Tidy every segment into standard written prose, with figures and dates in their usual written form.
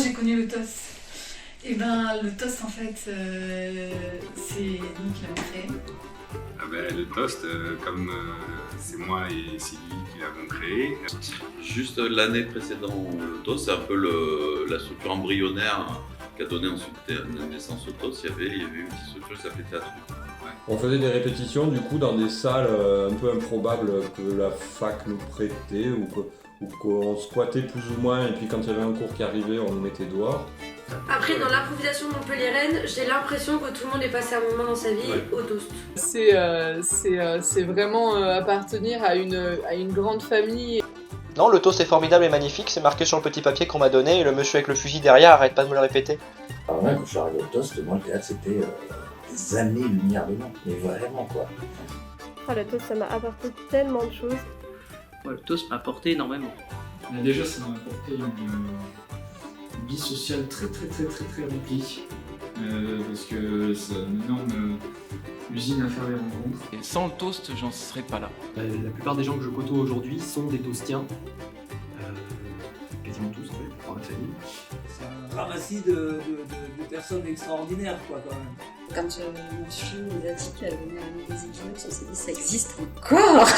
j'ai connu le TOS. Et ben le toast en fait c'est nous qui l'avons créé. Ah ben, le toast, comme c'est moi et Sylvie qui l'avons créé. Juste l'année précédente, le toast, c'est un peu la structure embryonnaire qui a donné ensuite naissance au toast. Il y avait une petite structure qui s'appelait théâtre. On faisait des répétitions du coup dans des salles un peu improbables que la fac nous prêtait ou qu'on squattait plus ou moins et puis quand il y avait un cours qui arrivait on nous mettait dehors. Après, dans l'improvisation montpelliéraine, j'ai l'impression que tout le monde est passé un moment dans sa vie au toast. C'est vraiment appartenir à une grande famille. Non, le toast est formidable et magnifique, c'est marqué sur le petit papier qu'on m'a donné et le monsieur avec le fusil derrière arrête pas de me le répéter. Alors là, quand je suis arrivé au toast, moi le théâtre c'était des années-lumière devant, mais vraiment quoi. Ah, le toast ça m'a apporté tellement de choses. Ouais, le toast m'a apporté énormément. Déjà ça m'a apporté une vie sociale très remplie. Parce que c'est une énorme usine à faire des rencontres. Et sans le toast, j'en serais pas là. La plupart des gens que je côtoie aujourd'hui sont des toastiens. Quasiment tous, en fait, dans la famille. C'est un ramassis de personnes extraordinaires, quoi, quand même. Quand monsieur nous a dit qu'elle venait à des équinoxes, on s'est dit ça existe encore.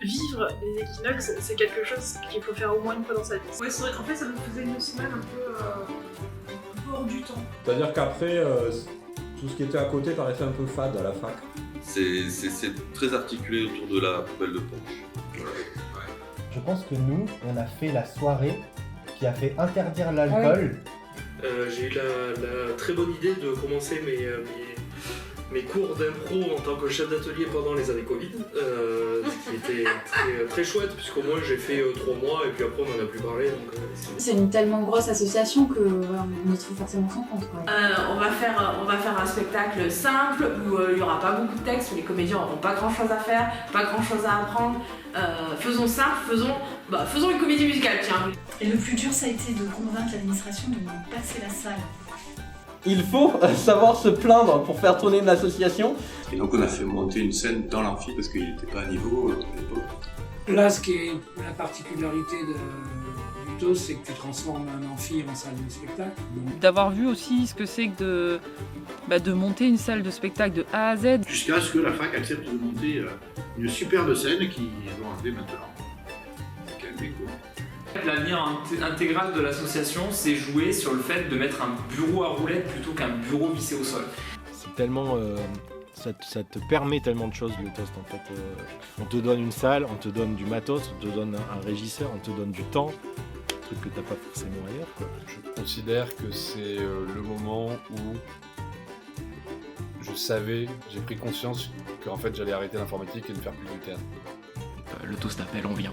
Vivre les équinoxes, c'est quelque chose qu'il faut faire au moins une fois dans sa vie. Ouais, c'est vrai qu'en fait, ça nous faisait une semaine un peu hors du temps. C'est-à-dire qu'après, tout ce qui était à côté paraissait un peu fade à la fac. C'est très articulé autour de la poubelle de Ponche. Voilà. Je pense que nous, on a fait la soirée qui a fait interdire l'alcool. J'ai eu la très bonne idée de commencer mes cours d'impro en tant que chef d'atelier pendant les années Covid, ce qui était très chouette puisqu'au moins j'ai fait 3 mois et puis après on n'en a plus parlé. C'est une tellement grosse association qu'on y trouve forcément son compte. On va faire un spectacle simple où il n'y aura pas beaucoup de texte, où les comédiens n'auront pas grand chose à faire, pas grand chose à apprendre. Faisons simple, faisons une comédie musicale, tiens. Et le plus dur ça a été de convaincre l'administration de nous passer la salle. Il faut savoir se plaindre pour faire tourner une association. Et donc on a fait monter une scène dans l'amphi parce qu'il n'était pas à niveau à l'époque. Là, ce qui est la particularité du toast, c'est que tu transformes un amphi en salle de spectacle. D'avoir vu aussi ce que c'est que de monter une salle de spectacle de A à Z. Jusqu'à ce que la fac accepte de monter une superbe scène qu'ils ont appelée maintenant. L'avenir intégral de l'association, c'est jouer sur le fait de mettre un bureau à roulettes plutôt qu'un bureau vissé au sol. C'est tellement... ça te permet tellement de choses, le toast, en fait. On te donne une salle, on te donne du matos, on te donne un régisseur, on te donne du temps. Un truc que t'as pas forcément ailleurs, quoi. Je considère que c'est le moment où j'ai pris conscience qu'en fait j'allais arrêter l'informatique et ne faire plus du théâtre. Le toast appelle, on vient.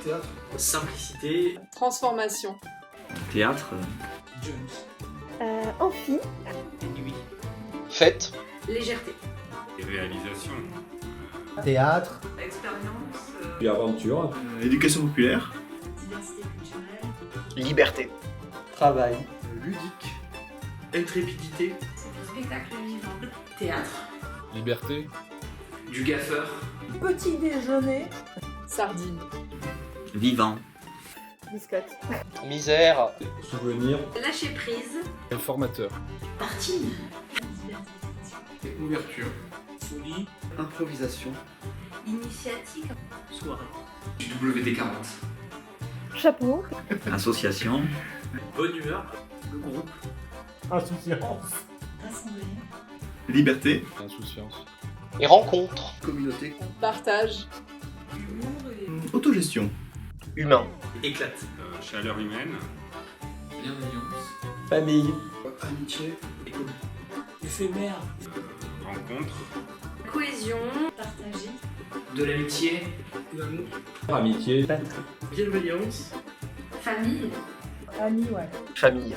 Théâtre, simplicité, Transformation. Théâtre, Amphi. nuit, Fête. Légèreté. Et réalisation. Théâtre. Expérience. Puis aventure. Éducation populaire. Diversité culturelle. Liberté. Travail. ludique, intrépidité, Spectacle vivant. Théâtre. Liberté. du gaffeur, Petit déjeuner. Sardine. vivant, Biscotte. Misère. Souvenir. Lâcher prise. Informateur. Tartine. ouverture, Folie. improvisation, Initiatique. soirée, Du WD-40. Chapeau. association, bonne humeur, le groupe, Insouciance. Rassembler. Liberté. Insouciance. Et rencontre. communauté, Partage. Humour et... Autogestion. Humain. éclate, Chaleur humaine. bienveillance, Famille. amitié, école, Éphémère. Rencontre. Cohésion. Partager. de l'amitié, l'amour, Amitié. bienveillance, Famille. Ami, ouais. Famille.